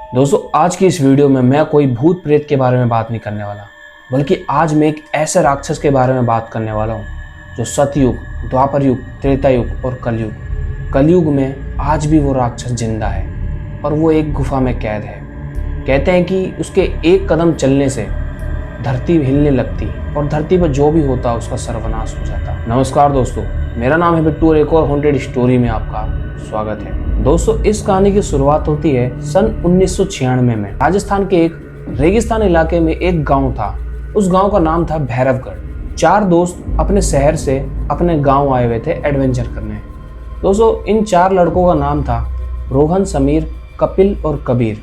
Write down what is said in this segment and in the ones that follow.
दोस्तों आज की इस वीडियो में मैं कोई भूत प्रेत के बारे में बात नहीं करने वाला, बल्कि आज मैं एक ऐसे राक्षस के बारे में बात करने वाला हूँ जो सतयुग, द्वापर युग, त्रेता युग और कलयुग में आज भी वो राक्षस जिंदा है और वो एक गुफा में कैद है। कहते हैं कि उसके एक कदम चलने से धरती हिलने लगती और धरती पर जो भी होता उसका सर्वनाश हो जाता। नमस्कार दोस्तों, मेरा नाम है बिट्टू और एक और हॉन्टेड स्टोरी में आपका स्वागत है। दोस्तों इस कहानी की शुरुआत होती है सन 1996 में। राजस्थान के एक रेगिस्तान इलाके में एक गांव था। उस गांव का नाम था भैरवगढ़। 4 दोस्त अपने शहर से अपने गांव आए हुए थे एडवेंचर करने। दोस्तों इन 4 लड़कों का नाम था रोहन, समीर, कपिल और कबीर।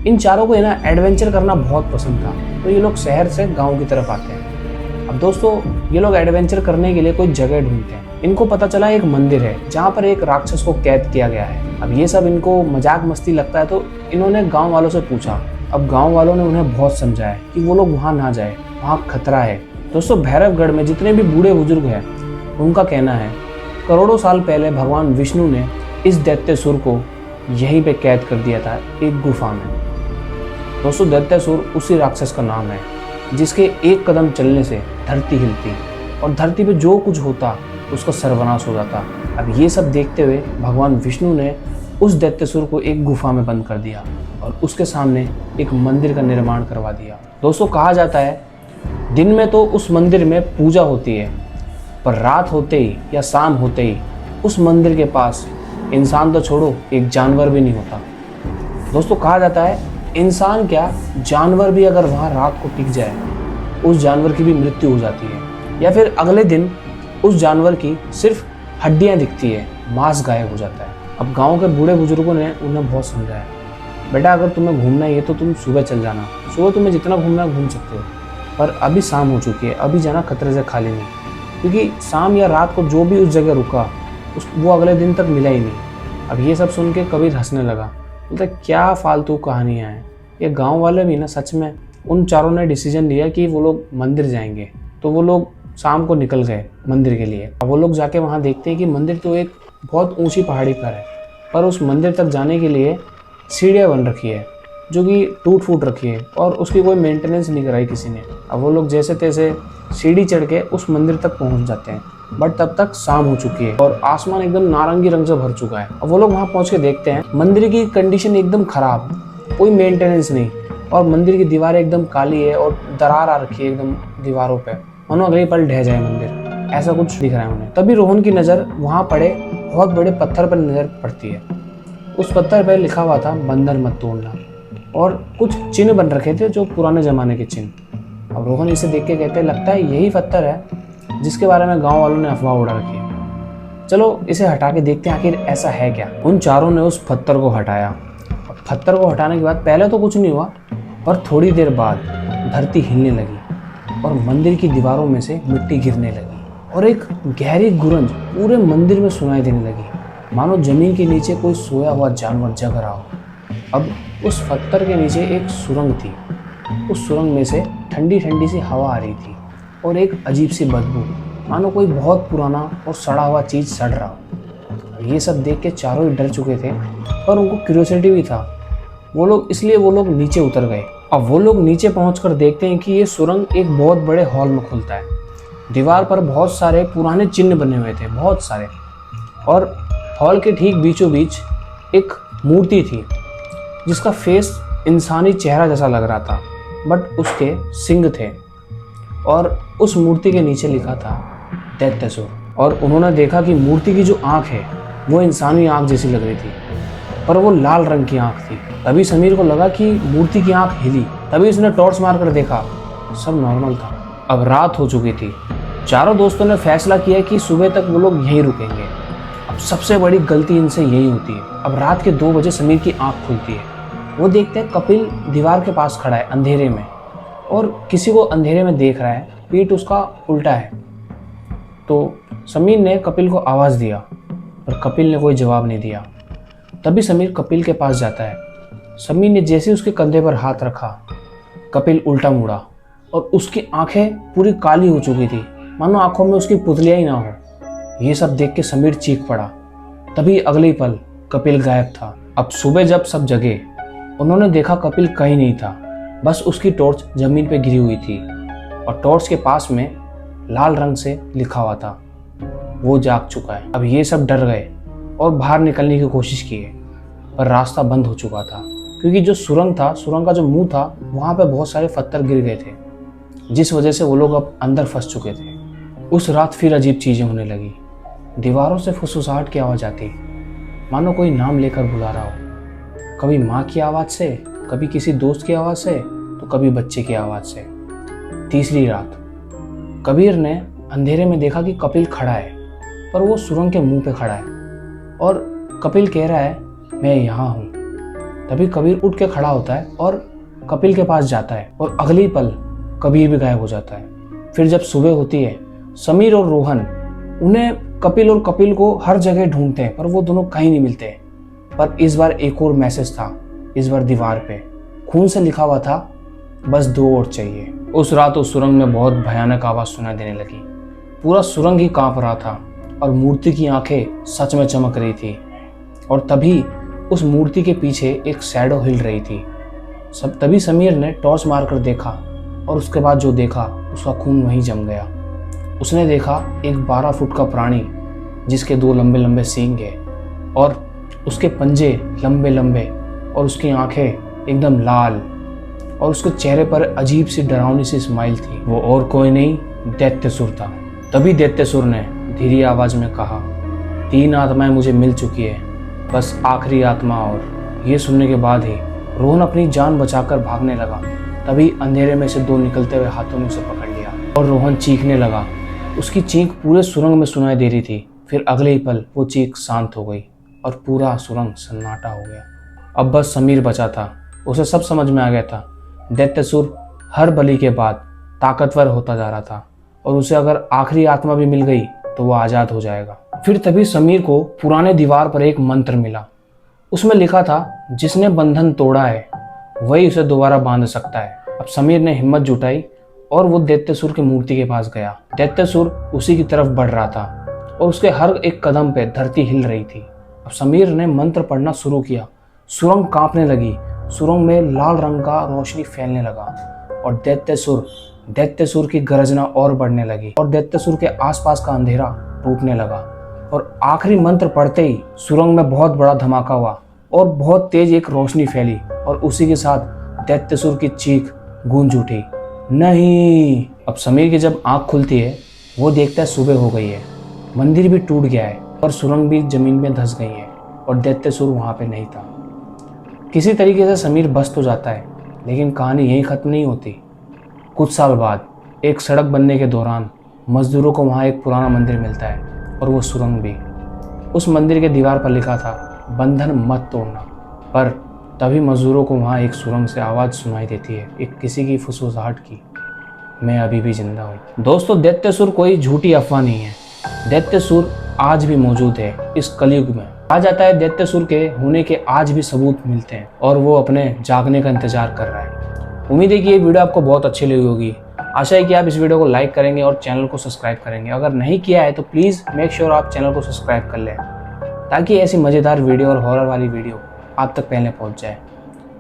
इन चारों को ना एडवेंचर करना बहुत पसंद था, तो ये लोग शहर से गांव की तरफ आते हैं। अब दोस्तों ये लोग एडवेंचर करने के लिए कोई जगह ढूंढते हैं। इनको पता चला एक मंदिर है जहाँ पर एक राक्षस को कैद किया गया है। अब ये सब इनको मजाक मस्ती लगता है, तो इन्होंने गांव वालों से पूछा। अब गांव वालों ने उन्हें बहुत समझाया कि वो लोग वहाँ ना जाए, वहाँ खतरा है। दोस्तों भैरवगढ़ में जितने भी बूढ़े बुजुर्ग हैं उनका कहना है करोड़ों साल पहले भगवान विष्णु ने इस दैत्यासुर को यहीं पे कैद कर दिया था, एक गुफा में। दोस्तों दैत्यासुर उसी राक्षस का नाम है जिसके एक कदम चलने से धरती हिलती और धरती पे जो कुछ होता उसका सर्वनाश हो जाता। अब ये सब देखते हुए भगवान विष्णु ने उस दैत्यासुर को एक गुफा में बंद कर दिया और उसके सामने एक मंदिर का निर्माण करवा दिया। दोस्तों कहा जाता है दिन में तो उस मंदिर में पूजा होती है, पर रात होते ही या शाम होते ही उस मंदिर के पास इंसान तो छोड़ो एक जानवर भी नहीं होता। दोस्तों कहा जाता है इंसान क्या, जानवर भी अगर वहाँ रात को टिक जाए उस जानवर की भी मृत्यु हो जाती है, या फिर अगले दिन उस जानवर की सिर्फ हड्डियाँ दिखती है, मांस गायब हो जाता है। अब गांव के बूढ़े बुजुर्गों ने उन्हें बहुत समझाया, बेटा अगर तुम्हें घूमना है तो तुम सुबह चल जाना, सुबह तुम्हें जितना घूमना है घूम सकते हो, पर अभी शाम हो चुकी है, अभी जाना खतरे से खाली नहीं, क्योंकि शाम या रात को जो भी उस जगह रुका वो अगले दिन तक मिला ही नहीं। अब ये सब सुन के कबीर हंसने लगा, बोलते क्या फालतू कहानियाँ हैं। ये गांव वाले भी ना सच में, उन चारों ने डिसीजन लिया कि वो लोग मंदिर जाएंगे, तो वो लोग शाम को निकल गए मंदिर के लिए। अब वो लोग जाके वहाँ देखते हैं कि मंदिर तो एक बहुत ऊंची पहाड़ी पर है, पर उस मंदिर तक जाने के लिए सीढ़ियाँ बन रखी है जो कि टूट फूट रखी है और उसकी कोई मेंटेनेंस नहीं कराई किसी ने। अब वो लोग जैसे तैसे सीढ़ी चढ़ के उस मंदिर तक पहुँच जाते हैं, बट तब तक शाम हो चुकी है और आसमान एकदम नारंगी रंग से भर चुका है। अब वो लोग वहाँ पहुँच के देखते हैं मंदिर की कंडीशन एकदम खराब, कोई मेंटेनेंस नहीं, और मंदिर की दीवारें एकदम काली है और दरार आ रखी है एकदम दीवारों पे, मानो अगले पल ढह जाए मंदिर, ऐसा कुछ दिख रहा है उन्हें। तभी रोहन की नज़र वहाँ पड़े बहुत बड़े पत्थर पर नज़र पड़ती है। उस पत्थर पर लिखा हुआ था बंदर मत तोड़ना, और कुछ चिन्ह बन रखे थे जो पुराने ज़माने के चिन्ह। अब रोहन इसे देख के कहते हैं लगता है यही पत्थर है जिसके बारे में गाँव वालों ने अफवाह उड़ा रखी है, चलो इसे हटा के देखते हैं आखिर ऐसा है क्या। उन चारों ने उस पत्थर को हटाया। पत्थर को हटाने के बाद पहले तो कुछ नहीं हुआ, पर थोड़ी देर बाद धरती हिलने लगी और मंदिर की दीवारों में से मिट्टी गिरने लगी और एक गहरी गुरंज पूरे मंदिर में सुनाई देने लगी, मानो जमीन के नीचे कोई सोया हुआ जानवर जग रहा हो। अब उस पत्थर के नीचे एक सुरंग थी, उस सुरंग में से ठंडी ठंडी सी हवा आ रही थी और एक अजीब सी बदबू, मानो कोई बहुत पुराना और सड़ा हुआ चीज़ सड़ रहा हो। ये सब देख के चारों ही डर चुके थे, पर उनको क्यूरियोसिटी भी था इसलिए वो लोग नीचे उतर गए। अब वो लोग नीचे पहुंचकर देखते हैं कि ये सुरंग एक बहुत बड़े हॉल में खुलता है। दीवार पर बहुत सारे पुराने चिन्ह बने हुए थे, बहुत सारे, और हॉल के ठीक बीचों बीच एक मूर्ति थी जिसका फेस इंसानी चेहरा जैसा लग रहा था, बट उसके सिंग थे, और उस मूर्ति के नीचे लिखा था दैत्यासुर। और उन्होंने देखा कि मूर्ति की जो आँख है वो इंसानी आँख जैसी लग रही थी, पर वो लाल रंग की आँख थी। तभी समीर को लगा कि मूर्ति की आँख हिली, तभी उसने टॉर्च मारकर देखा, सब नॉर्मल था। अब रात हो चुकी थी। चारों दोस्तों ने फैसला किया कि सुबह तक वो लोग यहीं रुकेंगे। अब सबसे बड़ी गलती इनसे यही होती है। अब रात के 2 बजे समीर की आँख खुलती है। वो देखते हैं कपिल दीवार के पास खड़ा है अंधेरे में, और किसी को अंधेरे में देख रहा है, पीठ उसका उल्टा है। तो समीर ने कपिल को आवाज़ दिया, पर कपिल ने कोई जवाब नहीं दिया। तभी समीर कपिल के पास जाता है। समीर ने जैसे उसके कंधे पर हाथ रखा, कपिल उल्टा मुड़ा और उसकी आंखें पूरी काली हो चुकी थी, मानो आंखों में उसकी पुतलियां ही ना हो। ये सब देख के समीर चीख पड़ा। तभी अगले पल कपिल गायब था। अब सुबह जब सब जगे उन्होंने देखा कपिल कहीं नहीं था, बस उसकी टॉर्च जमीन पे गिरी हुई थी और टॉर्च के पास में लाल रंग से लिखा हुआ था, वो जाग चुका है। अब ये सब डर गए और बाहर निकलने की कोशिश की, पर रास्ता बंद हो चुका था, क्योंकि जो सुरंग था, सुरंग का जो मुंह था, वहाँ पे बहुत सारे पत्थर गिर गए थे, जिस वजह से वो लोग अब अंदर फंस चुके थे। उस रात फिर अजीब चीज़ें होने लगी। दीवारों से फुसफुसाहट की आवाज़ आती, मानो कोई नाम लेकर बुला रहा हो। कभी माँ की आवाज़ से, कभी किसी दोस्त की आवाज़ से, तो कभी बच्चे की आवाज़ से। तीसरी रात कबीर ने अंधेरे में देखा कि कपिल खड़ा है, पर वो सुरंग के मुंह पे खड़ा है और कपिल कह रहा है, मैं यहाँ हूँ। तभी कबीर उठ के खड़ा होता है और कपिल के पास जाता है और अगली पल कबीर भी गायब हो जाता है। फिर जब सुबह होती है, समीर और रोहन उन्हें कपिल को हर जगह ढूंढते हैं, पर वो दोनों कहीं नहीं मिलते। पर इस बार एक और मैसेज था, इस बार दीवार पे खून से लिखा हुआ था, बस 2 और चाहिए। उस रात उस सुरंग में बहुत भयानक आवाज़ सुनाई देने लगी। पूरा सुरंग ही कांप रहा था और मूर्ति की आंखें सच में चमक रही थी। और तभी उस मूर्ति के पीछे एक शैडो हिल रही थी। तभी समीर ने टॉर्च मारकर देखा और उसके बाद जो देखा, उसका खून वहीं जम गया। उसने देखा एक 12 फुट का प्राणी, जिसके 2 लंबे लंबे सींग है और उसके पंजे लंबे लंबे और उसकी आंखें एकदम लाल और उसके चेहरे पर अजीब सी डरावनी सी स्माइल थी। वो और कोई नहीं, दैत्यसुर था। तभी दैत्यसुर ने धीरे आवाज में कहा, 3 आत्माएं मुझे मिल चुकी है, बस आखिरी आत्मा और। ये सुनने के बाद ही रोहन अपनी जान बचाकर भागने लगा। तभी अंधेरे में से 2 निकलते हुए हाथों ने उसे पकड़ लिया और रोहन चीखने लगा। उसकी चीख पूरे सुरंग में सुनाई दे रही थी। फिर अगले ही पल वो चीख शांत हो गई और पूरा सुरंग सन्नाटा हो गया। अब बस समीर बचा था। उसे सब समझ में आ गया था, दैत्यसुर हर बलि के बाद ताकतवर होता जा रहा था और उसे अगर आखिरी आत्मा भी मिल गई तो वो आज़ाद हो जाएगा। फिर तभी समीर को पुराने दीवार पर एक मंत्र मिला। उसमें लिखा था, जिसने बंधन तोड़ा है वही उसे दोबारा बांध सकता है। अब समीर ने हिम्मत जुटाई और वो दैत्यसुर की मूर्ति के पास गया। दैत्यसुर उसी की तरफ बढ़ रहा था और उसके हर एक कदम पे धरती हिल रही थी। अब समीर ने मंत्र पढ़ना शुरू किया। सुरंग कांपने लगी। सुरंग में लाल रंग का रोशनी फैलने लगा और दैत्यसुर की गर्जना और बढ़ने लगी और दैत्यसुर के आसपास का अंधेरा टूटने लगा। और आखिरी मंत्र पढ़ते ही सुरंग में बहुत बड़ा धमाका हुआ और बहुत तेज एक रोशनी फैली और उसी के साथ दैत्यसुर की चीख गूंज उठी, नहीं। अब समीर की जब आंख खुलती है, वो देखता है सुबह हो गई है, मंदिर भी टूट गया है और सुरंग भी जमीन में धंस गई है और दैत्यसुर वहां पे नहीं था। किसी तरीके से समीर बच तो जाता है, लेकिन कहानी यहीं खत्म नहीं होती। कुछ साल बाद एक सड़क बनने के दौरान मजदूरों को वहाँ एक पुराना मंदिर मिलता है और वो सुरंग भी। उस मंदिर के दीवार पर लिखा था, बंधन मत तोड़ना। पर तभी मजदूरों को वहाँ एक सुरंग से आवाज़ सुनाई देती है, एक किसी की फुसफुसाहट की, मैं अभी भी जिंदा हूँ। दोस्तों, दैत्यसुर कोई झूठी अफवाह नहीं है। दैत्यसुर आज भी मौजूद है इस कलयुग में। कहा जाता है दैत्यसुर के होने के आज भी सबूत मिलते हैं और वो अपने जागने का इंतजार कर रहा है। उम्मीद है कि ये वीडियो आपको बहुत अच्छी लगी होगी। आशा है कि आप इस वीडियो को लाइक करेंगे और चैनल को सब्सक्राइब करेंगे। अगर नहीं किया है तो प्लीज़ मेक श्योर आप चैनल को सब्सक्राइब कर लें, ताकि ऐसी मज़ेदार वीडियो और हॉरर वाली वीडियो आप तक पहले पहुंच जाए।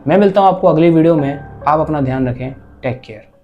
मैं मिलता हूं आपको अगली वीडियो में। आप अपना ध्यान रखें। Take care.